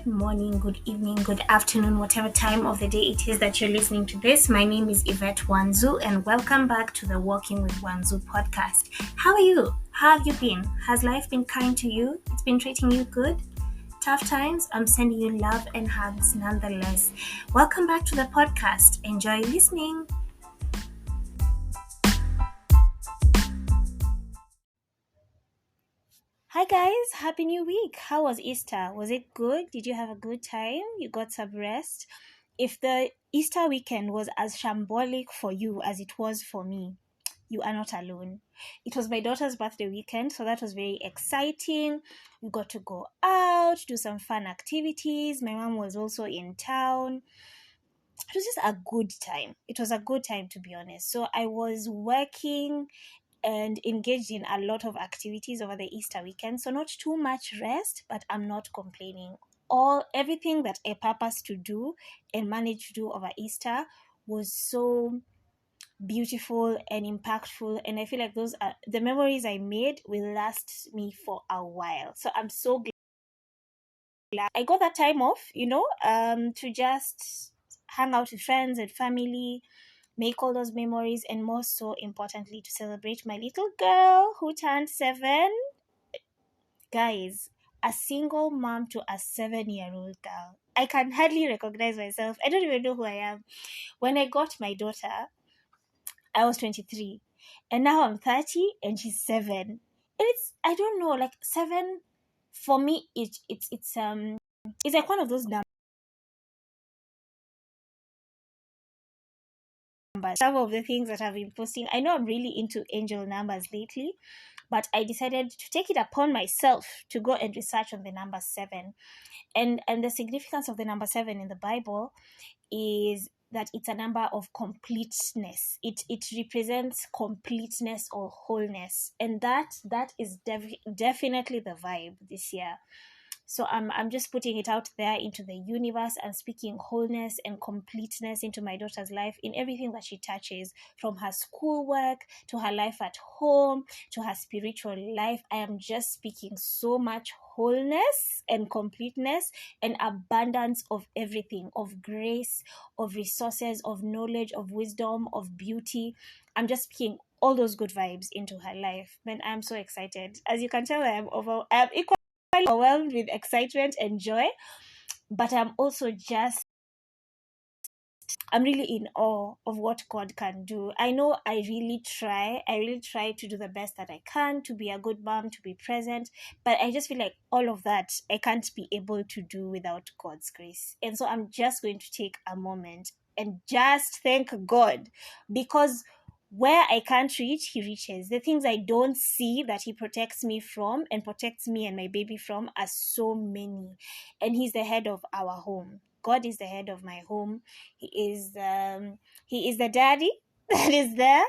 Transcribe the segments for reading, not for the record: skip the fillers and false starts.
Good morning, good evening, good afternoon, whatever time of the day it is that you're listening to this. My name is Yvette Wanzu, and welcome back to the Walking with Wanzu podcast. How are you? How have you been? Has life been kind to you? It's been treating you good? Tough times? I'm sending you love and hugs nonetheless. Welcome back to the podcast. Enjoy listening. Hi guys, happy new week. How was Easter? Was it good? Did you have a good time? You got some rest? If the Easter weekend was as shambolic for you as it was for me, you are not alone. It was my daughter's birthday weekend, so that was very exciting. We got to go out, do some fun activities. My mom was also in town. It was just a good time. It was a good time, to be honest. So I was working and engaged in a lot of activities over the Easter weekend. So not too much rest, but I'm not complaining. Everything that I purposed to do and managed to do over Easter was so beautiful and impactful, and I feel like those are the memories I made will last me for a while. So I'm so glad I got that time off, to just hang out with friends and family, make all those memories, and most so importantly, to celebrate my little girl who turned 7. Guys, a single mom to a 7-year-old girl. I can hardly recognize myself. I don't even know who I am. When I got my daughter, I was 23, and now I'm 30 and she's 7. And I don't know, like 7 for me, it's like one of those numbers. Some of the things that I've been posting, I know I'm really into angel numbers lately, but I decided to take it upon myself to go and research on the number 7. And the significance of the number 7 in the Bible is that it's a number of completeness. It represents completeness or wholeness, and that is definitely the vibe this year. So I'm just putting it out there into the universe and speaking wholeness and completeness into my daughter's life in everything that she touches, from her schoolwork to her life at home to her spiritual life. I am just speaking so much wholeness and completeness and abundance of everything, of grace, of resources, of knowledge, of wisdom, of beauty. I'm just speaking all those good vibes into her life. Man, I'm so excited. As you can tell, I'm equally overwhelmed with excitement and joy, but I'm really in awe of what God can do. I know I really try to do the best that I can, to be a good mom, to be present, but I just feel like all of that I can't be able to do without God's grace. And so I'm just going to take a moment and just thank God, because where I can't reach, He reaches. The things I don't see that He protects me from and protects me and my baby from are so many. And He's the head of our home. God is the head of my home. He is the daddy that is there.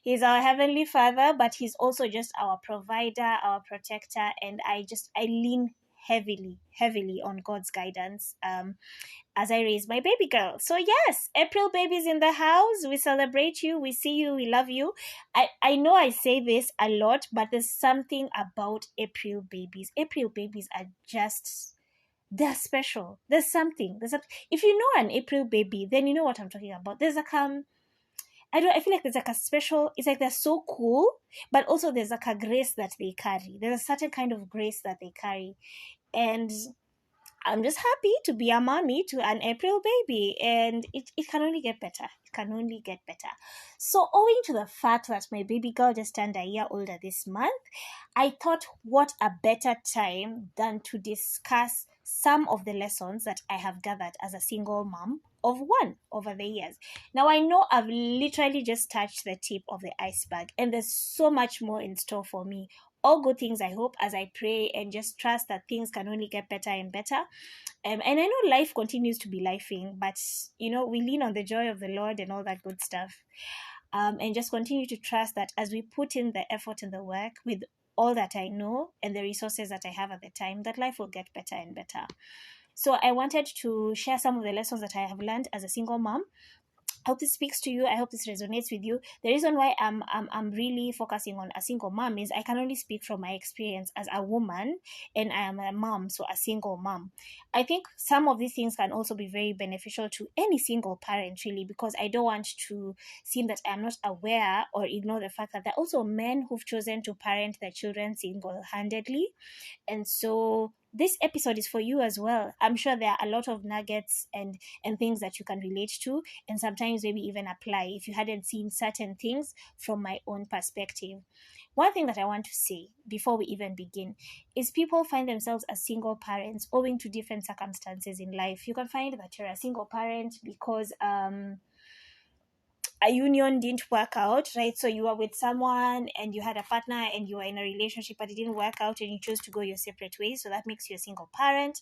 He's our heavenly Father, but He's also just our provider, our protector, and I lean heavily on God's guidance as I raise my baby girl. So yes, April babies in the house. We celebrate you. We see you. We love you. I know I say this a lot, but there's something about April babies. April babies are just, they're special. If you know an April baby, then you know what I'm talking about. There's like I feel like there's like a special, it's like they're so cool, but also there's like a grace that they carry. There's a certain kind of grace that they carry. And I'm just happy to be a mommy to an April baby, and it can only get better. It can only get better. So, owing to the fact that my baby girl just turned a year older this month, I thought what a better time than to discuss some of the lessons that I have gathered as a single mom of one over the years. Now, I know I've literally just touched the tip of the iceberg, and there's so much more in store for me. All good things, I hope, as I pray and just trust that things can only get better and better. And I know life continues to be lifing, but we lean on the joy of the Lord and all that good stuff. And just continue to trust that as we put in the effort and the work with all that I know and the resources that I have at the time, that life will get better and better. So I wanted to share some of the lessons that I have learned as a single mom, I hope this speaks to you. I hope this resonates with you. The reason why I'm really focusing on a single mom is I can only speak from my experience as a woman, and I am a mom, so a single mom. I think some of these things can also be very beneficial to any single parent, really, because I don't want to seem that I'm not aware or ignore the fact that there are also men who've chosen to parent their children single-handedly. And so this episode is for you as well. I'm sure there are a lot of nuggets and things that you can relate to, and sometimes maybe even apply if you hadn't seen certain things from my own perspective. One thing that I want to say before we even begin is people find themselves as single parents owing to different circumstances in life. You can find that you're a single parent because a union didn't work out, right? So you were with someone and you had a partner and you were in a relationship, but it didn't work out and you chose to go your separate ways. So that makes you a single parent.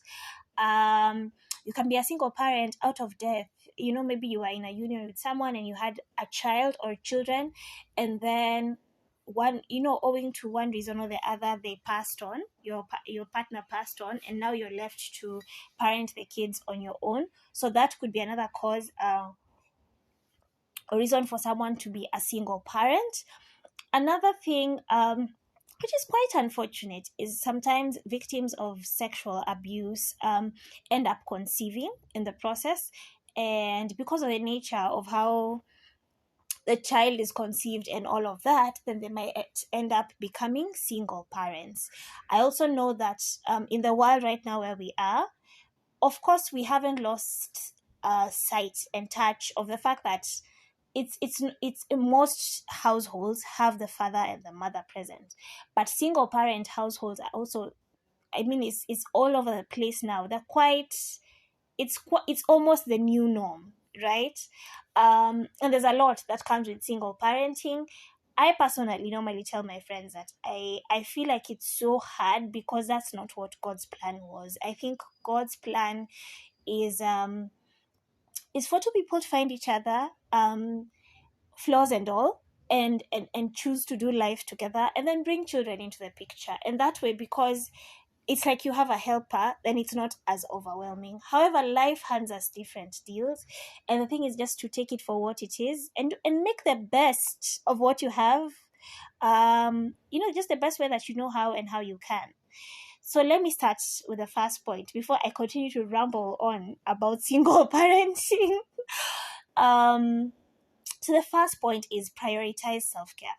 You can be a single parent out of death. You know, maybe you were in a union with someone and you had a child or children, and then one, you know, owing to one reason or the other, they passed on. Your partner passed on, and now you're left to parent the kids on your own. So that could be another cause. A reason for someone to be a single parent. Another thing, which is quite unfortunate, is sometimes victims of sexual abuse end up conceiving in the process. And because of the nature of how the child is conceived and all of that, then they might end up becoming single parents. I also know that in the world right now where we are, of course, we haven't lost sight and touch of the fact that it's most households have the father and the mother present, but single parent households are also, I mean, it's all over the place now. They're quite, it's almost the new norm, right? And there's a lot that comes with single parenting. I personally normally tell my friends that I feel like it's so hard because that's not what God's plan was. I think God's plan is for two people to find each other, flaws and all, and choose to do life together, and then bring children into the picture. And that way, because it's like you have a helper, then it's not as overwhelming. However, life hands us different deals, and the thing is just to take it for what it is, and make the best of what you have. You know, just the best way that you know how and how you can. So let me start with the first point before I continue to ramble on about single parenting. um so the first point is prioritize self-care.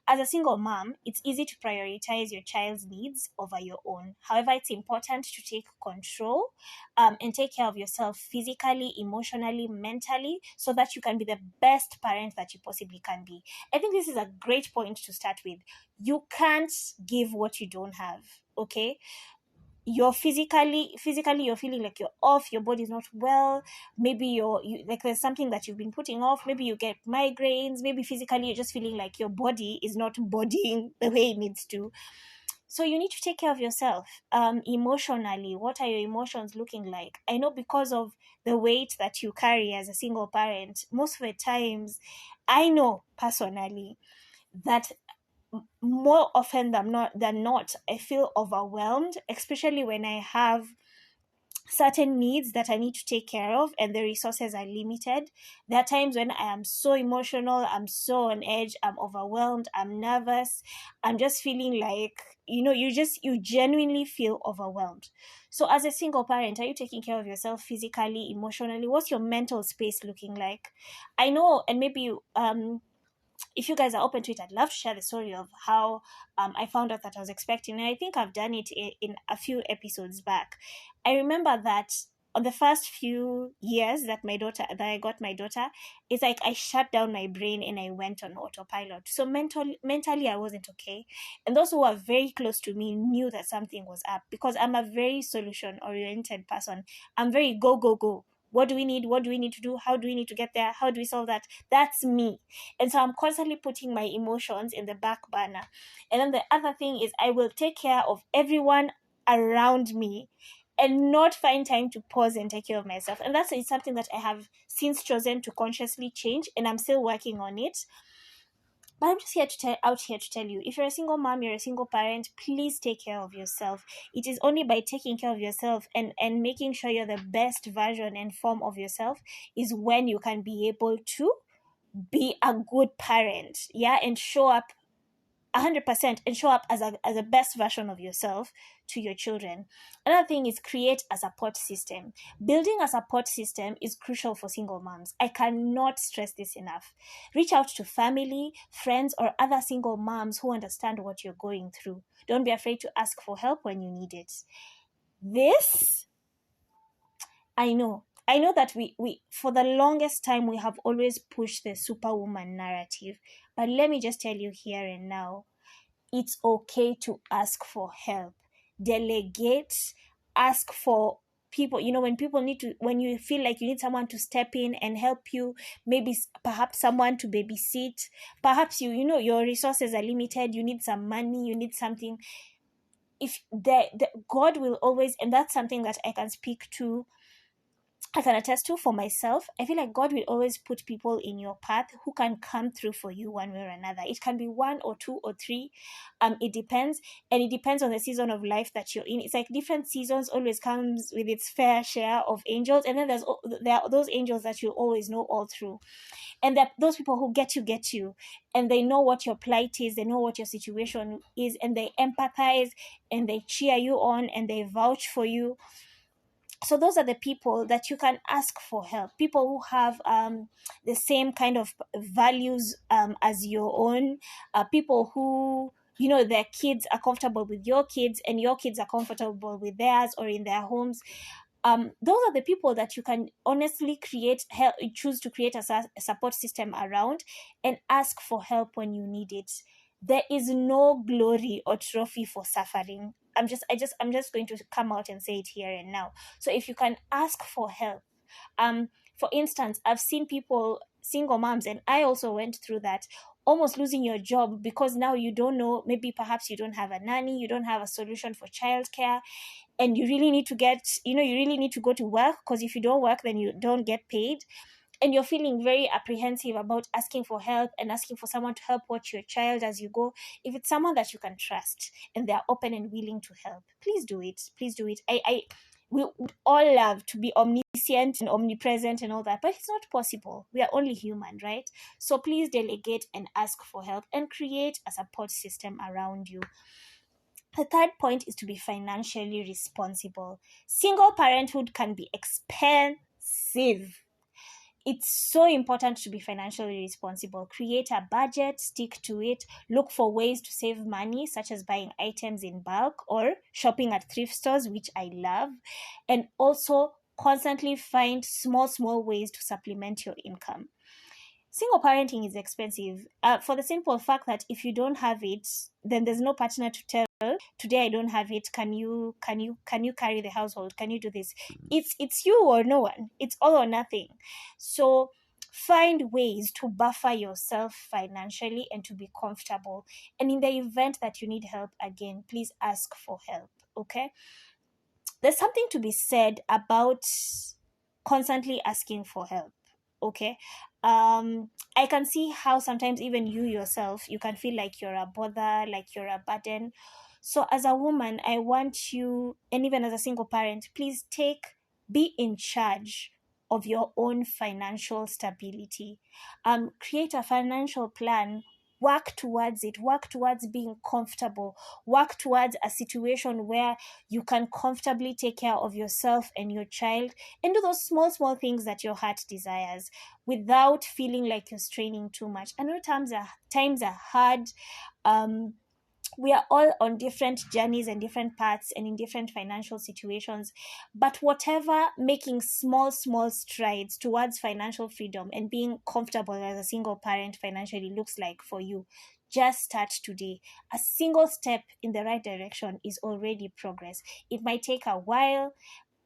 As a single mom, it's easy to prioritize your child's needs over your own. However, it's important to take control and take care of yourself physically, emotionally, mentally, so that you can be the best parent that you possibly can be. I think this is a great point to start with. You can't give what you don't have, okay? You're physically you're feeling like you're off, your body's not well, maybe you like there's something that you've been putting off, maybe you get migraines, maybe physically you're just feeling like your body is not bodying the way it needs to. So you need to take care of yourself. Emotionally, what are your emotions looking like? I know because of the weight that you carry as a single parent, most of the times, I know personally that more often than not, I feel overwhelmed, especially when I have certain needs that I need to take care of and the resources are limited. There are times when I am so emotional, I'm so on edge, I'm overwhelmed, I'm nervous, I'm just feeling like, you know, you genuinely feel overwhelmed. So as a single parent, are you taking care of yourself physically, emotionally? What's your mental space looking like? I know, and maybe if you guys are open to it, I'd love to share the story of how I found out that I was expecting. And I think I've done it in a few episodes back. I remember that on the first few years that I got my daughter, it's like I shut down my brain and I went on autopilot. So mentally I wasn't okay. And those who were very close to me knew that something was up because I'm a very solution oriented person. I'm very go, go, go. What do we need? What do we need to do? How do we need to get there? How do we solve that? That's me. And so I'm constantly putting my emotions in the back burner. And then the other thing is I will take care of everyone around me and not find time to pause and take care of myself. And that's something that I have since chosen to consciously change, and I'm still working on it. But I'm just out here to tell you, if you're a single mom, you're a single parent, please take care of yourself. It is only by taking care of yourself and making sure you're the best version and form of yourself is when you can be able to be a good parent, yeah, and show up 100% and show up as a best version of yourself to your children. Another thing is create a support system. Building a support system is crucial for single moms. I cannot stress this enough. Reach out to family, friends, or other single moms who understand what you're going through. Don't be afraid to ask for help when you need it. This, I know that we for the longest time we have always pushed the superwoman narrative, but let me just tell you here and now, it's okay to ask for help. Delegate, ask for people. When people when you feel like you need someone to step in and help you, maybe perhaps someone to babysit, perhaps your resources are limited, you need some money, you need something. If the God will always, and that's something that I can attest to for myself. I feel like God will always put people in your path who can come through for you one way or another. It can be one or two or three. It depends. And it depends on the season of life that you're in. It's like different seasons always comes with its fair share of angels. And then there are those angels that you always know all through. And that those people who get you. And they know what your plight is. They know what your situation is. And they empathize and they cheer you on and they vouch for you. So those are the people that you can ask for help. People who have the same kind of values as your own. People who their kids are comfortable with your kids and your kids are comfortable with theirs or in their homes. Those are the people that you can honestly choose to create a support system around and ask for help when you need it. There is no glory or trophy for suffering. I'm just going to come out and say it here and now. So if you can ask for help, for instance, I've seen people, single moms, and I also went through that, almost losing your job because now you don't know, maybe perhaps you don't have a nanny, you don't have a solution for childcare, and you really need to go to work, because if you don't work then you don't get paid, and you're feeling very apprehensive about asking for help and asking for someone to help watch your child as you go. If it's someone that you can trust and they're open and willing to help, please do it. We would all love to be omniscient and omnipresent and all that, but it's not possible. We are only human, right? So please delegate and ask for help and create a support system around you. The third point is to be financially responsible. Single parenthood can be expensive. It's so important to be financially responsible. Create a budget, stick to it, look for ways to save money, such as buying items in bulk or shopping at thrift stores, which I love, and also constantly find small ways to supplement your income. Single parenting is expensive, for the simple fact that if you don't have it, then there's no partner to tell, today I don't have it, can you carry the household, can you do this? It's you or no one. It's all or nothing. So find ways to buffer yourself financially and to be comfortable, and in the event that you need help, again, please ask for help. Okay, there's something to be said about constantly asking for help. Okay, I can see how sometimes even you yourself, you can feel like you're a bother, like you're a burden. So as a woman, I want you, and even as a single parent, please be in charge of your own financial stability. Create a financial plan, work towards it, work towards being comfortable, work towards a situation where you can comfortably take care of yourself and your child, and do those small things that your heart desires without feeling like you're straining too much. I know times are hard. We are all on different journeys and different paths and in different financial situations, but whatever making small strides towards financial freedom and being comfortable as a single parent financially looks like for you, just start today. A single step in the right direction is already progress. It might take a while,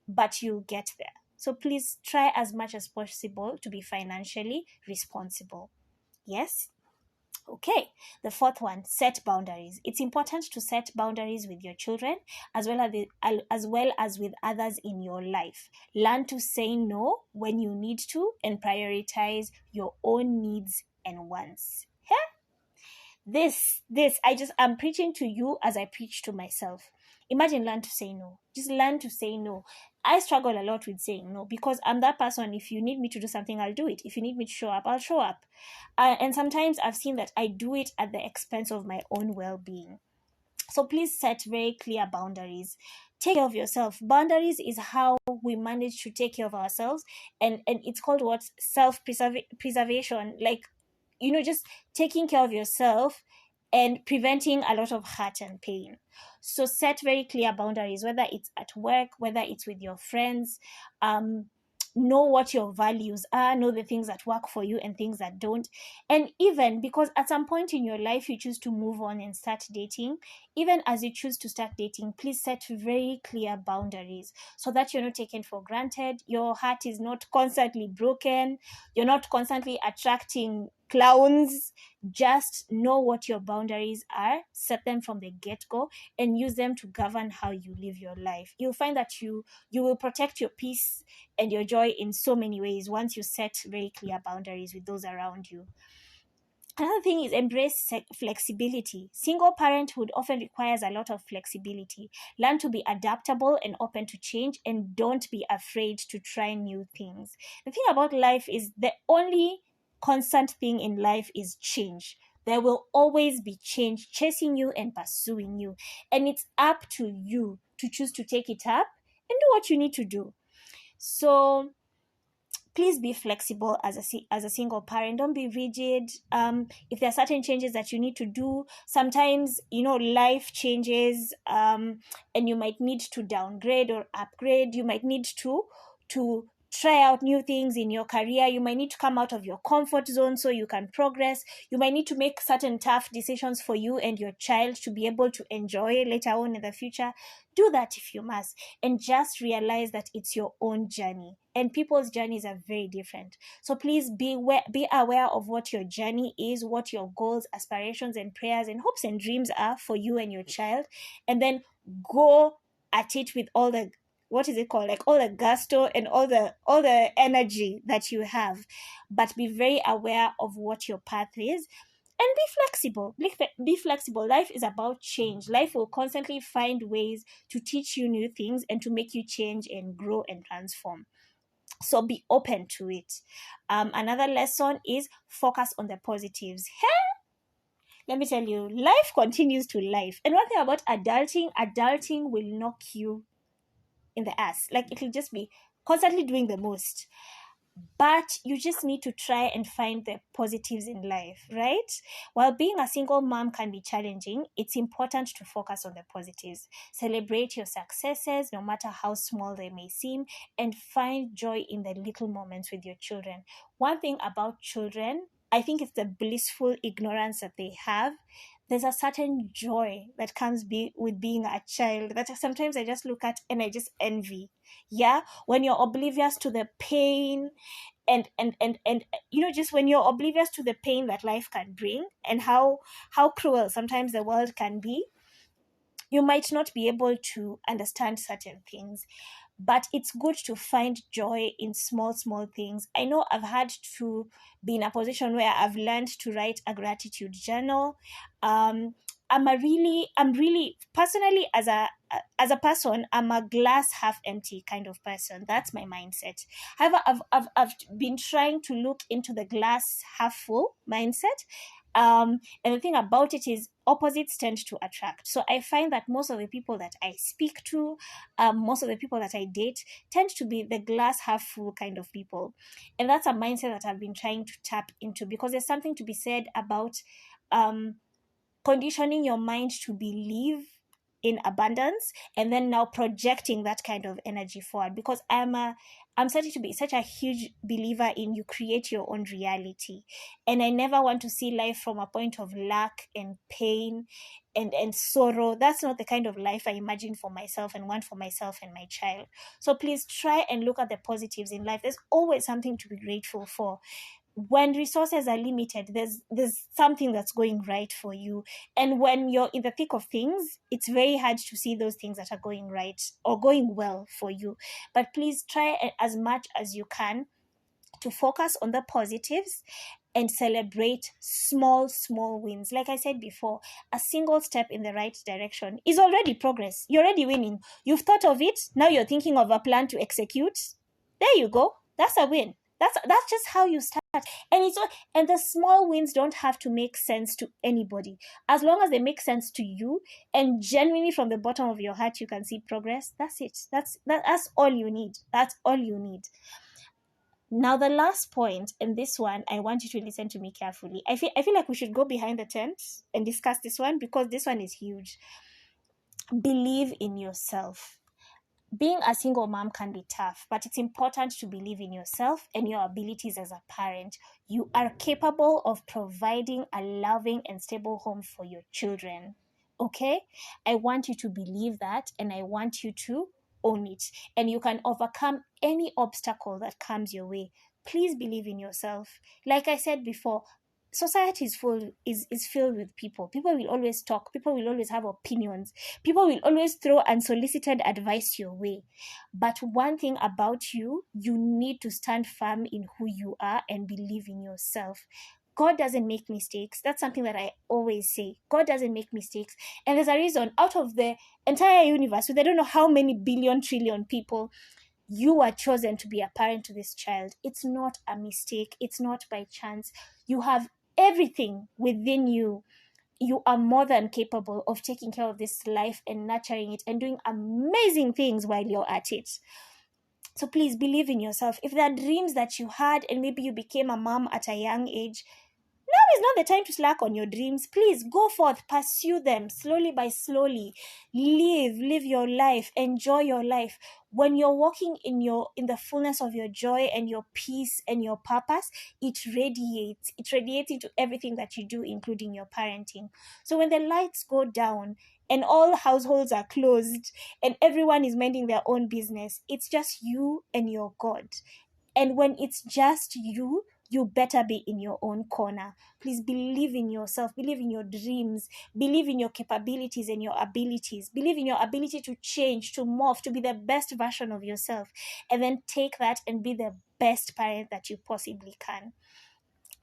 but you'll get there. So please try as much as possible to be financially responsible. Yes? Okay, the fourth one, set boundaries. It's important to set boundaries with your children as well as with others in your life. Learn to say no when you need to and prioritize your own needs and wants. Yeah? I'm preaching to you as I preach to myself. Imagine, learn to say no. Just learn to say no. I struggle a lot with saying no because I'm that person. If you need me to do something, I'll do it. If you need me to show up, I'll show up. And sometimes I've seen that I do it at the expense of my own well-being. So please set very clear boundaries. Take care of yourself. Boundaries is how we manage to take care of ourselves, and it's called what, self preservation. Like, just taking care of yourself and preventing a lot of hurt and pain. So set very clear boundaries, whether it's at work, whether it's with your friends. Know what your values are, know the things that work for you and things that don't. And even because at some point in your life you choose to move on and start dating, even as you choose to start dating, please set very clear boundaries so that you're not taken for granted. Your heart is not constantly broken. You're not constantly attracting clowns. Just know what your boundaries are, set them from the get-go, and use them to govern how you live your life. You'll find that you will protect your peace and your joy in so many ways once you set very clear boundaries with those around you. Another thing is embrace flexibility. Single parenthood often requires a lot of flexibility. Learn to be adaptable and open to change, and don't be afraid to try new things. The thing about life is the only constant thing in life is change. There will always be change chasing you and pursuing you. And it's up to you to choose to take it up and do what you need to do. So please be flexible as a single parent. Don't be rigid. If there are certain changes that you need to do, sometimes life changes, and you might need to downgrade or upgrade. You might need to try out new things in your career. You might need to come out of your comfort zone so you can progress. You might need to make certain tough decisions for you and your child to be able to enjoy later on in the future. Do that if you must, and just realize that it's your own journey, and people's journeys are very different. So please be aware of what your journey is, what your goals, aspirations, and prayers and hopes and dreams are for you and your child, and then go at it with all the, what is it called, like all the gusto and all the energy that you have. But be very aware of what your path is, and be flexible. Be flexible. Life is about change. Life will constantly find ways to teach you new things and to make you change and grow and transform. So be open to it. Another lesson is focus on the positives. Let me tell you, life continues to life. And one thing about adulting will knock you in the ass. Like, it will just be constantly doing the most. But you just need to try and find the positives in life, right? While being a single mom can be challenging, it's important to focus on the positives. Celebrate your successes, no matter how small they may seem, and find joy in the little moments with your children. One thing about children, I think it's the blissful ignorance that they have. There's a certain joy that comes with being a child that sometimes I just look at and I just envy. Yeah, when you're oblivious to the pain and just when you're oblivious to the pain that life can bring, and how cruel sometimes the world can be, you might not be able to understand certain things. But it's good to find joy in small things. I know I've had to be in a position where I've learned to write a gratitude journal. I'm really personally, as a person, I'm a glass half empty kind of person. That's my mindset. However, I've been trying to look into the glass half full mindset. And the thing about it is opposites tend to attract. So I find that most of the people that I speak to, most of the people that I date, tend to be the glass half full kind of people. And that's a mindset that I've been trying to tap into, because there's something to be said about conditioning your mind to believe in abundance, and then now projecting that kind of energy forward. Because I'm starting to be such a huge believer in you create your own reality, and I never want to see life from a point of lack and pain and sorrow. That's not the kind of life I imagine for myself and want for myself and my child. So please try and look at the positives in life. There's always something to be grateful for. When resources are limited, there's something that's going right for you. And when you're in the thick of things, it's very hard to see those things that are going right or going well for you. But please try as much as you can to focus on the positives and celebrate small, small wins. Like I said before, a single step in the right direction is already progress. You're already winning. You've thought of it. Now you're thinking of a plan to execute. There you go. That's a win. That's just how you start. And the small wins don't have to make sense to anybody. As long as they make sense to you and genuinely from the bottom of your heart you can see progress, that's it. That's all you need. That's all you need. Now the last point, and this one I want you to listen to me carefully. I feel like we should go behind the tent and discuss this one because this one is huge. Believe in yourself. Being a single mom can be tough, but it's important to believe in yourself and your abilities as a parent. You are capable of providing a loving and stable home for your children. Okay? I want you to believe that, and I want you to own it. And you can overcome any obstacle that comes your way. Please believe in yourself. Like I said before, society is filled with people. People will always talk. People will always have opinions. People will always throw unsolicited advice your way. But one thing about you, you need to stand firm in who you are and believe in yourself. God doesn't make mistakes. That's something that I always say. God doesn't make mistakes. And there's a reason. Out of the entire universe, with I don't know how many billion, trillion people, you are chosen to be a parent to this child. It's not a mistake. It's not by chance. You have everything within you. You are more than capable of taking care of this life and nurturing it and doing amazing things while you're at it. So please believe in yourself. If there are dreams that you had and maybe you became a mom at a young age, now is not the time to slack on your dreams. Please go forth, pursue them slowly by slowly. Live your life, enjoy your life. When you're walking in the fullness of your joy and your peace and your purpose, it radiates into everything that you do, including your parenting. So when the lights go down and all households are closed and everyone is minding their own business, it's just you and your God. And when it's just you, you better be in your own corner. Please believe in yourself, believe in your dreams, believe in your capabilities and your abilities, believe in your ability to change, to morph, to be the best version of yourself, and then take that and be the best parent that you possibly can.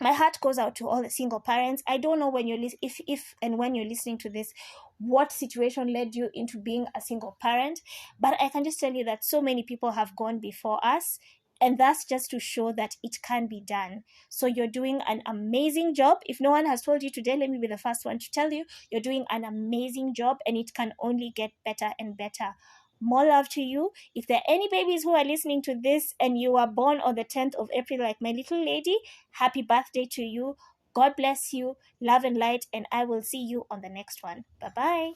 My heart goes out to all the single parents. I don't know when if and when you're listening to this, what situation led you into being a single parent, but I can just tell you that so many people have gone before us. And that's just to show that it can be done. So you're doing an amazing job. If no one has told you today, let me be the first one to tell you, you're doing an amazing job and it can only get better and better. More love to you. If there are any babies who are listening to this and you are born on the 10th of April like my little lady, happy birthday to you. God bless you. Love and light. And I will see you on the next one. Bye-bye.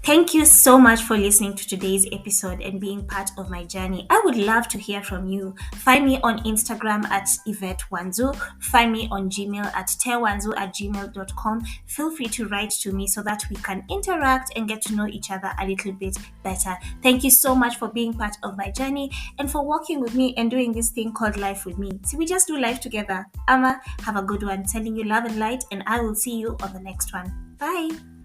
Thank you so much for listening to today's episode and being part of my journey. I would love to hear from you. Find me on Instagram at Yvette Wanzu. Find me on Gmail at tewanzu@gmail.com. Feel free to write to me so that we can interact and get to know each other a little bit better. Thank you so much for being part of my journey and for walking with me and doing this thing called life with me. See, we just do life together. Ama, have a good one. Sending you love and light, and I will see you on the next one. Bye.